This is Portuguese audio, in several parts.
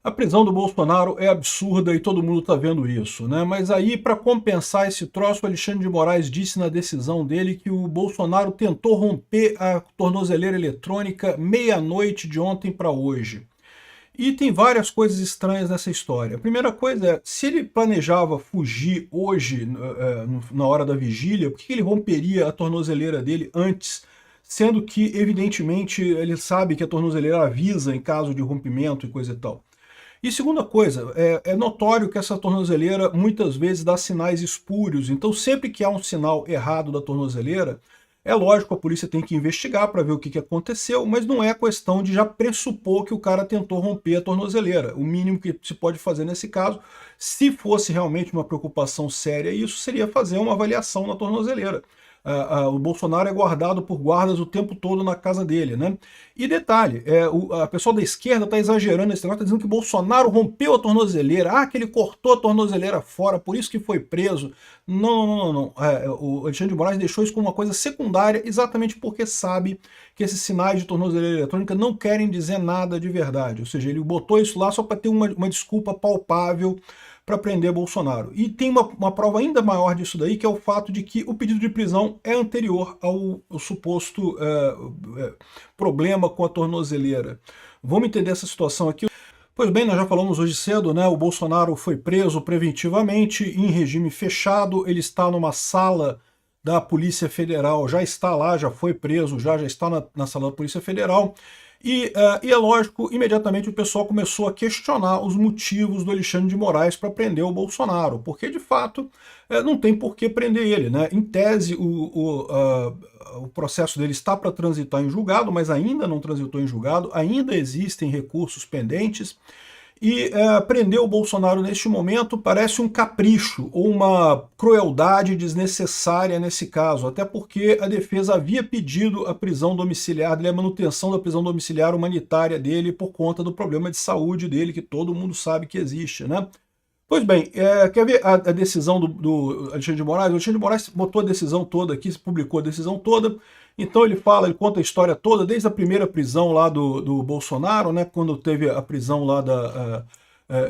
A prisão do Bolsonaro é absurda e todo mundo está vendo isso, né? Mas aí, para compensar esse troço, o Alexandre de Moraes disse na decisão dele que o Bolsonaro tentou romper a tornozeleira eletrônica meia-noite de ontem para hoje. E tem várias coisas estranhas nessa história. A primeira coisa é, se ele planejava fugir hoje, na hora da vigília, por que ele romperia a tornozeleira dele antes? Sendo que, evidentemente, ele sabe que a tornozeleira avisa em caso de rompimento e coisa e tal. E segunda coisa, é notório que essa tornozeleira muitas vezes dá sinais espúrios, então sempre que há um sinal errado da tornozeleira, é lógico, a polícia tem que investigar para ver o que aconteceu, mas não é questão de já pressupor que o cara tentou romper a tornozeleira. O mínimo que se pode fazer nesse caso, se fosse realmente uma preocupação séria, isso seria fazer uma avaliação na tornozeleira. O Bolsonaro é guardado por guardas o tempo todo na casa dele, né? E detalhe, a pessoa da esquerda está exagerando esse negócio, está dizendo que Bolsonaro rompeu a tornozeleira, que ele cortou a tornozeleira fora, por isso que foi preso. Não, não, não, não. O Alexandre de Moraes deixou isso como uma coisa secundária, exatamente porque sabe que esses sinais de tornozeleira eletrônica não querem dizer nada de verdade. Ou seja, ele botou isso lá só para ter uma desculpa palpável para prender Bolsonaro. E tem uma prova ainda maior disso daí, que é o fato de que o pedido de prisão é anterior ao suposto problema com a tornozeleira. Vamos entender essa situação aqui. Pois bem, nós já falamos hoje cedo, né? O Bolsonaro foi preso preventivamente em regime fechado, ele está numa sala da Polícia Federal, já está lá, já foi preso, já está na sala da Polícia Federal. E é lógico, imediatamente o pessoal começou a questionar os motivos do Alexandre de Moraes para prender o Bolsonaro, porque de fato não tem por que prender ele, né? Em tese, o processo dele está para transitar em julgado, mas ainda não transitou em julgado, ainda existem recursos pendentes. E prender o Bolsonaro neste momento parece um capricho ou uma crueldade desnecessária nesse caso, até porque a defesa havia pedido a prisão domiciliar dele, a manutenção da prisão domiciliar humanitária dele por conta do problema de saúde dele, que todo mundo sabe que existe, né? Pois bem, quer ver a decisão do Alexandre de Moraes? O Alexandre de Moraes botou a decisão toda aqui, publicou a decisão toda, então ele conta a história toda, desde a primeira prisão lá do Bolsonaro, né, quando teve a prisão lá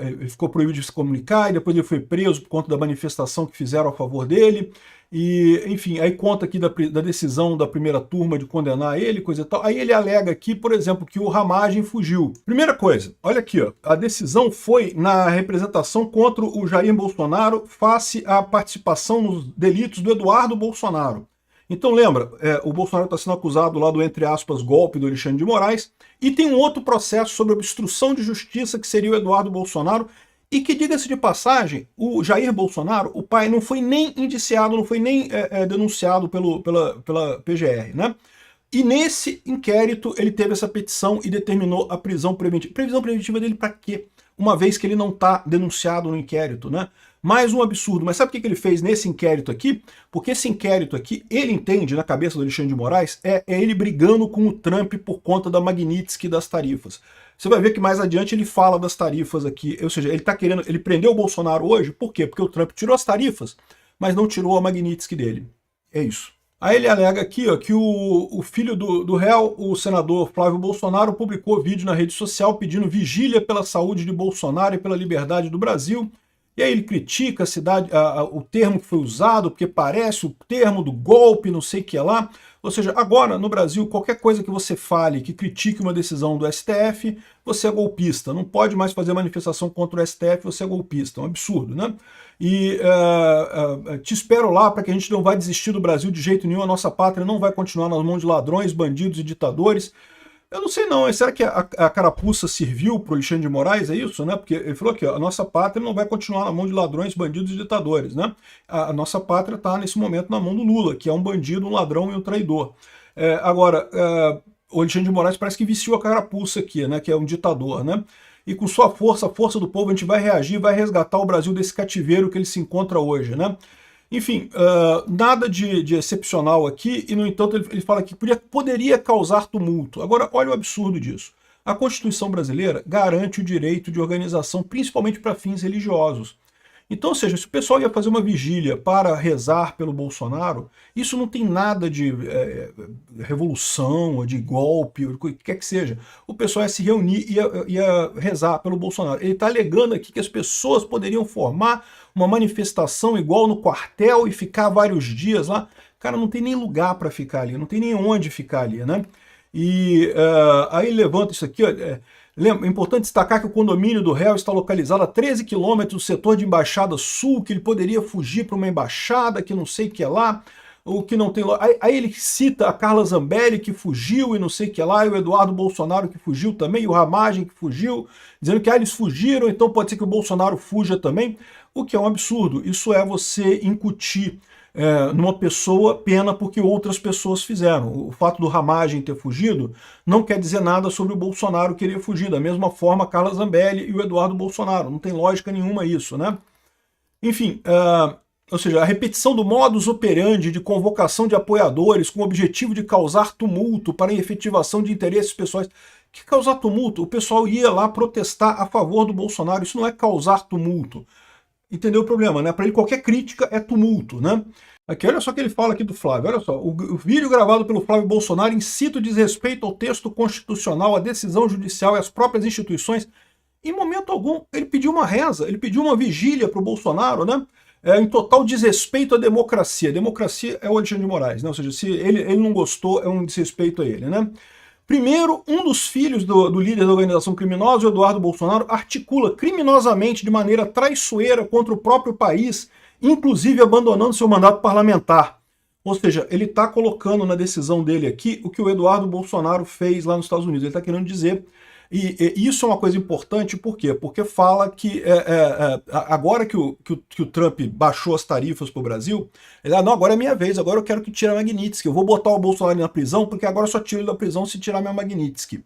ele ficou proibido de se comunicar, e depois ele foi preso por conta da manifestação que fizeram a favor dele, e enfim, aí conta aqui da decisão da primeira turma de condenar ele, coisa e tal. Aí ele alega aqui, por exemplo, que o Ramagem fugiu. Primeira coisa, olha aqui, ó, a decisão foi na representação contra o Jair Bolsonaro face à participação nos delitos do Eduardo Bolsonaro. Então lembra, o Bolsonaro está sendo acusado lá do, entre aspas, golpe do Alexandre de Moraes, e tem um outro processo sobre obstrução de justiça que seria o Eduardo Bolsonaro, e que, diga-se de passagem, o Jair Bolsonaro, o pai, não foi nem indiciado, não foi nem denunciado pela PGR, né? E nesse inquérito ele teve essa petição e determinou a prisão preventiva. Prisão preventiva dele para quê? Uma vez que ele não está denunciado no inquérito, né? Mais um absurdo. Mas sabe o que ele fez nesse inquérito aqui? Porque esse inquérito aqui, ele entende, na cabeça do Alexandre de Moraes, é ele brigando com o Trump por conta da Magnitsky das tarifas. Você vai ver que mais adiante ele fala das tarifas aqui, ou seja, ele prendeu o Bolsonaro hoje, por quê? Porque o Trump tirou as tarifas, mas não tirou a Magnitsky dele. É isso. Aí ele alega aqui, ó, que o filho do réu, o senador Flávio Bolsonaro, publicou vídeo na rede social pedindo vigília pela saúde de Bolsonaro e pela liberdade do Brasil. E aí ele critica o termo que foi usado, porque parece o termo do golpe, não sei o que lá. Ou seja, agora no Brasil, qualquer coisa que você fale que critique uma decisão do STF, você é golpista. Não pode mais fazer manifestação contra o STF, você é golpista. É um absurdo, né? E te espero lá para que a gente não vai desistir do Brasil de jeito nenhum. A nossa pátria não vai continuar nas mãos de ladrões, bandidos e ditadores. Eu não sei não, será que a carapuça serviu para o Alexandre de Moraes, é isso, né? Porque ele falou que a nossa pátria não vai continuar na mão de ladrões, bandidos e ditadores, né? A nossa pátria está nesse momento na mão do Lula, que é um bandido, um ladrão e um traidor. Agora, o Alexandre de Moraes parece que vestiu a carapuça aqui, né? Que é um ditador, né? E com sua força, a força do povo, a gente vai reagir, vai resgatar o Brasil desse cativeiro que ele se encontra hoje, né? Enfim, nada de excepcional aqui, e no entanto ele fala que poderia causar tumulto. Agora, olha o absurdo disso. A Constituição brasileira garante o direito de organização, principalmente para fins religiosos. Então, ou seja, se o pessoal ia fazer uma vigília para rezar pelo Bolsonaro, isso não tem nada de revolução, ou de golpe, ou o que quer que seja. O pessoal ia se reunir e ia rezar pelo Bolsonaro. Ele está alegando aqui que as pessoas poderiam formar uma manifestação igual no quartel e ficar vários dias lá. Cara, não tem nem lugar para ficar ali, não tem nem onde ficar ali, né? E aí levanta isso aqui, ó, é importante destacar que o condomínio do réu está localizado a 13 quilômetros do setor de Embaixada Sul, que ele poderia fugir para uma embaixada, que não sei o que é lá, o que não tem lá. Aí ele cita a Carla Zambelli, que fugiu e não sei o que é lá, e o Eduardo Bolsonaro, que fugiu também, e o Ramagem, que fugiu, dizendo que eles fugiram, então pode ser que o Bolsonaro fuja também, o que é um absurdo. Isso é você incutir numa pessoa pena porque outras pessoas fizeram. O fato do Ramagem ter fugido não quer dizer nada sobre o Bolsonaro querer fugir. Da mesma forma, a Carla Zambelli e o Eduardo Bolsonaro. Não tem lógica nenhuma isso, né? Enfim, ou seja, a repetição do modus operandi de convocação de apoiadores com o objetivo de causar tumulto para a efetivação de interesses pessoais. Que causar tumulto? O pessoal ia lá protestar a favor do Bolsonaro. Isso não é causar tumulto. Entendeu o problema, né? Para ele qualquer crítica é tumulto, né? Aqui, olha só o que ele fala aqui do Flávio, olha só. O vídeo gravado pelo Flávio Bolsonaro incita o desrespeito ao texto constitucional, à decisão judicial e às próprias instituições. Em momento algum, ele pediu uma reza, ele pediu uma vigília para o Bolsonaro, né? Em total desrespeito à democracia. Democracia é o Alexandre de Moraes, né? Ou seja, se ele não gostou, é um desrespeito a ele, né? Primeiro, um dos filhos do líder da organização criminosa, o Eduardo Bolsonaro, articula criminosamente de maneira traiçoeira contra o próprio país, inclusive abandonando seu mandato parlamentar. Ou seja, ele está colocando na decisão dele aqui o que o Eduardo Bolsonaro fez lá nos Estados Unidos. Ele está querendo dizer, e isso é uma coisa importante, por quê? Porque fala que agora que o Trump baixou as tarifas para o Brasil, ele não, agora é minha vez, agora eu quero que tire a Magnitsky, eu vou botar o Bolsonaro na prisão, porque agora eu só tiro ele da prisão se tirar minha Magnitsky.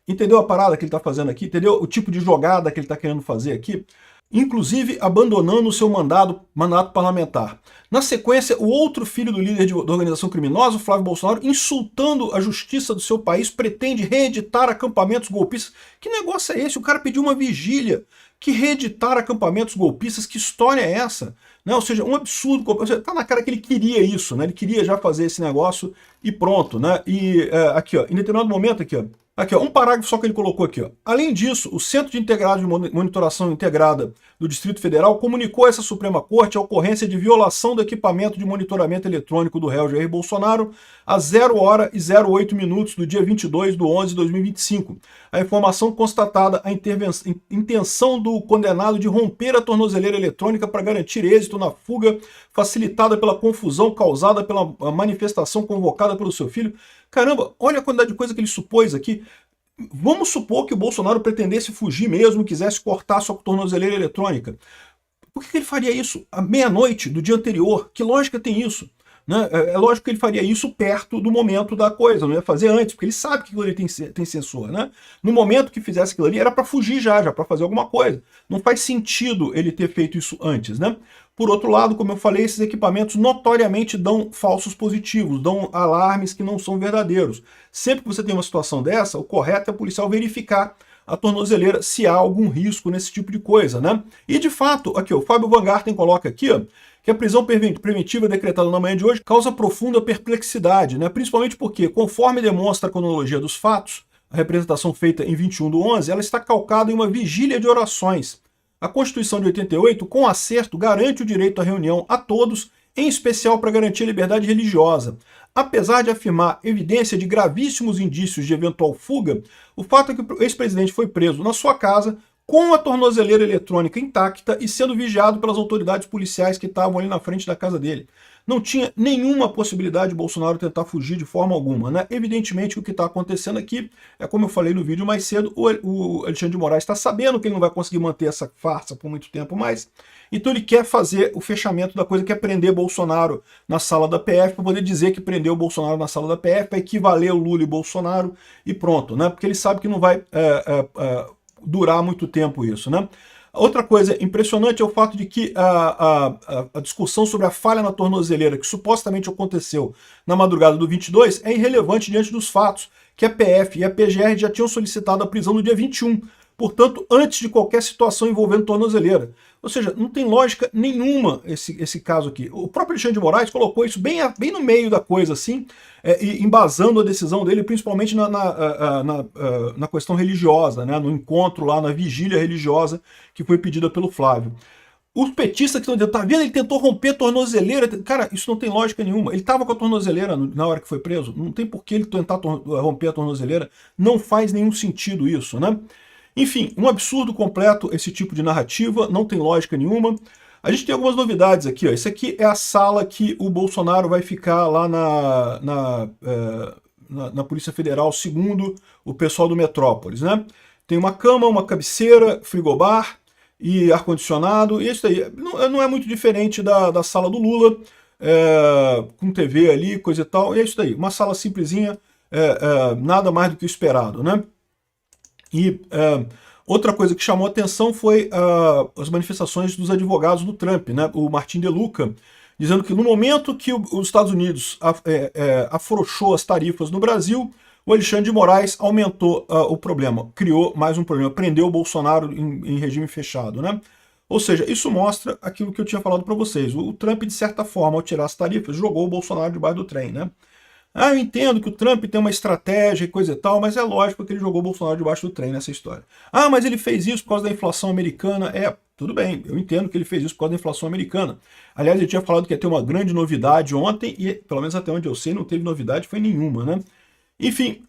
Entendeu a parada que ele está fazendo aqui? Entendeu o tipo de jogada que ele está querendo fazer aqui? Inclusive abandonando o seu mandato parlamentar. Na sequência, o outro filho do líder da organização criminosa, o Flávio Bolsonaro, insultando a justiça do seu país, pretende reeditar acampamentos golpistas. Que negócio é esse? O cara pediu uma vigília. Que reeditar acampamentos golpistas? Que história é essa? Né? Ou seja, um absurdo. Está na cara que ele queria isso, né? Ele queria já fazer esse negócio e pronto, né? E aqui, ó, em determinado momento aqui, ó, aqui, ó, um parágrafo só que ele colocou aqui. Ó. Além disso, o Centro de Monitoração Integrada do Distrito Federal comunicou a essa Suprema Corte a ocorrência de violação do equipamento de monitoramento eletrônico do réu Jair Bolsonaro às 0h08 do dia 22/11/2025. A informação constatada a intenção do condenado de romper a tornozeleira eletrônica para garantir êxito na fuga facilitada pela confusão causada pela manifestação convocada pelo seu filho. Caramba, olha a quantidade de coisa que ele supôs aqui. Vamos supor que o Bolsonaro pretendesse fugir mesmo, quisesse cortar sua tornozeleira eletrônica. Por que ele faria isso à meia-noite do dia anterior? Que lógica tem isso? Né? É lógico que ele faria isso perto do momento da coisa, não ia fazer antes, porque ele sabe que aquilo ali tem sensor. Né? No momento que fizesse aquilo ali, era para fugir já para fazer alguma coisa. Não faz sentido ele ter feito isso antes. Né? Por outro lado, como eu falei, esses equipamentos notoriamente dão falsos positivos, dão alarmes que não são verdadeiros. Sempre que você tem uma situação dessa, o correto é o policial verificar a tornozeleira se há algum risco nesse tipo de coisa, né? E de fato, aqui, o Fábio Van Garten coloca aqui, ó, que a prisão preventiva decretada na manhã de hoje causa profunda perplexidade, né? Principalmente porque, conforme demonstra a cronologia dos fatos, a representação feita em 21/11, ela está calcada em uma vigília de orações. A Constituição de 88, com acerto, garante o direito à reunião a todos, em especial para garantir a liberdade religiosa. Apesar de afirmar evidência de gravíssimos indícios de eventual fuga, o fato é que o ex-presidente foi preso na sua casa com a tornozeleira eletrônica intacta e sendo vigiado pelas autoridades policiais que estavam ali na frente da casa dele. Não tinha nenhuma possibilidade de Bolsonaro tentar fugir de forma alguma. Né? Evidentemente, o que está acontecendo aqui é, como eu falei no vídeo mais cedo, o Alexandre de Moraes está sabendo que ele não vai conseguir manter essa farsa por muito tempo mais, então ele quer fazer o fechamento da coisa, que é prender Bolsonaro na sala da PF, para poder dizer que prendeu o Bolsonaro na sala da PF, para equivaler o Lula e Bolsonaro, e pronto, né? Porque ele sabe que não vai durar muito tempo isso, né? Outra coisa impressionante é o fato de que a discussão sobre a falha na tornozeleira, que supostamente aconteceu na madrugada do 22, é irrelevante diante dos fatos que a PF e a PGR já tinham solicitado a prisão no dia 21. portanto, antes de qualquer situação envolvendo tornozeleira. Ou seja, não tem lógica nenhuma esse caso aqui. O próprio Alexandre de Moraes colocou isso bem no meio da coisa, assim, embasando a decisão dele, principalmente na questão religiosa, né, no encontro lá, na vigília religiosa que foi pedida pelo Flávio. Os petistas que estão dizendo, tá vendo? Ele tentou romper a tornozeleira. Cara, isso não tem lógica nenhuma. Ele estava com a tornozeleira na hora que foi preso. Não tem por que ele tentar romper a tornozeleira. Não faz nenhum sentido isso, né? Enfim, um absurdo completo esse tipo de narrativa. Não tem lógica nenhuma. A gente tem algumas novidades aqui. Ó. Esse aqui é a sala que o Bolsonaro vai ficar lá na Polícia Federal, segundo o pessoal do Metrópolis, né? Tem uma cama, uma cabeceira, frigobar e ar-condicionado, e isso aí não é muito diferente da sala do Lula, com TV ali, coisa e tal, e é isso aí, uma sala simplesinha, nada mais do que o esperado, né? E outra coisa que chamou a atenção foi as manifestações dos advogados do Trump, né? O Martin De Luca, dizendo que no momento que os Estados Unidos afrouxou as tarifas no Brasil, o Alexandre de Moraes aumentou o problema, criou mais um problema, prendeu o Bolsonaro em regime fechado, né? Ou seja, isso mostra aquilo que eu tinha falado para vocês. O Trump, de certa forma, ao tirar as tarifas, jogou o Bolsonaro debaixo do trem, né? Eu entendo que o Trump tem uma estratégia e coisa e tal, mas é lógico que ele jogou o Bolsonaro debaixo do trem nessa história. Mas ele fez isso por causa da inflação americana. Tudo bem, eu entendo que ele fez isso por causa da inflação americana. Aliás, ele tinha falado que ia ter uma grande novidade ontem, e pelo menos até onde eu sei, não teve novidade, foi nenhuma, né? Enfim,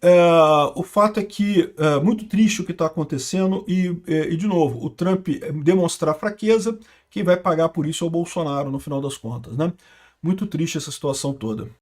o fato é que é muito triste o que está acontecendo e, de novo, o Trump demonstrar fraqueza, quem vai pagar por isso é o Bolsonaro, no final das contas, né? Muito triste essa situação toda.